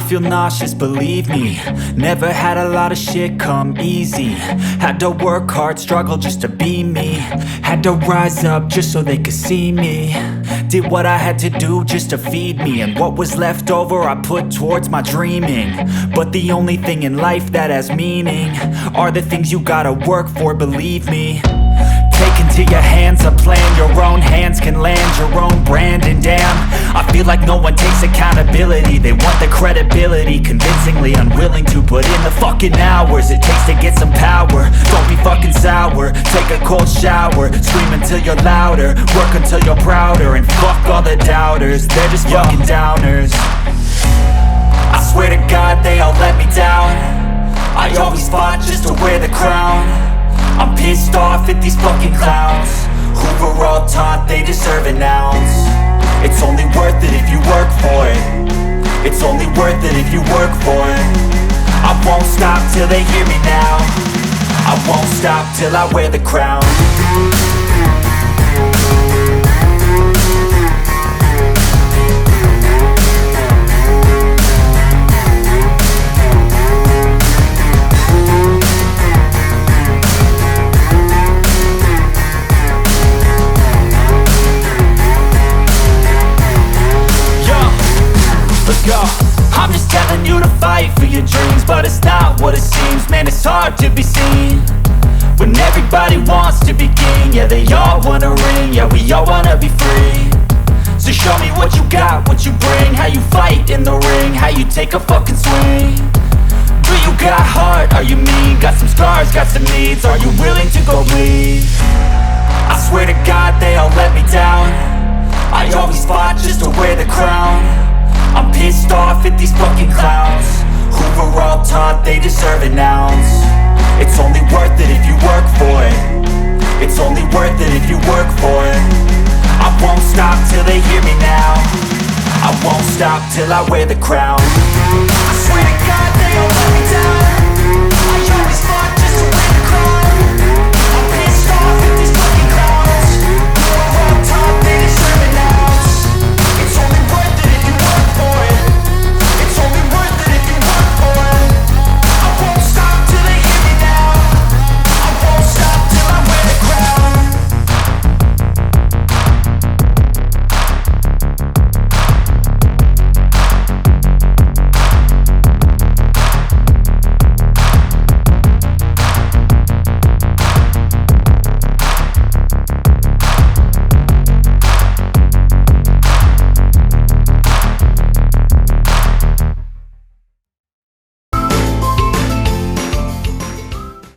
feel nauseous, believe me. Never had a lot of shit come easy. Had to work hard, struggle just to be me. Had to rise up just so they could see me. Did what I had to do just to feed me, and what was left over I put towards my dreaming. But the only thing in life that has meaning are the things you gotta work for, believe me. Take into your hands a plan, your own hands can land your own brand. And damn, I feel like no one takes accountability. They want the credibility, convincingly unwilling to put in the fucking hours it takes to get some power. Don't be fucking sour, take a cold shower, scream until you're louder, work until you're prouder. And fuck all the doubters, they're just fucking downers. I swear to God they all let me down. I always fought just to wear the crown. I'm pissed off at these fucking clowns who were all taught they deserve an ounce. It's only worth it if you work for it. It's only worth it if you work for it. I won't stop till they hear me now. I won't stop till I wear the crown. I'm just telling you to fight for your dreams, but it's not what it seems. Man, it's hard to be seen when everybody wants to be king. Yeah, they all wanna ring, yeah, we all wanna be free. So show me what you got, what you bring, how you fight in the ring, how you take a fucking swing. Do you got heart, are you mean? Got some scars, got some needs, are you willing to go bleed? I swear to God they all let me down. I always fought just to wear the crown. I'm pissed off at these fucking clowns who were all taught they deserve an ounce. It's only worth it if you work for it. It's only worth it if you work for it. I won't stop till they hear me now. I won't stop till I wear the crown. I swear to God they all let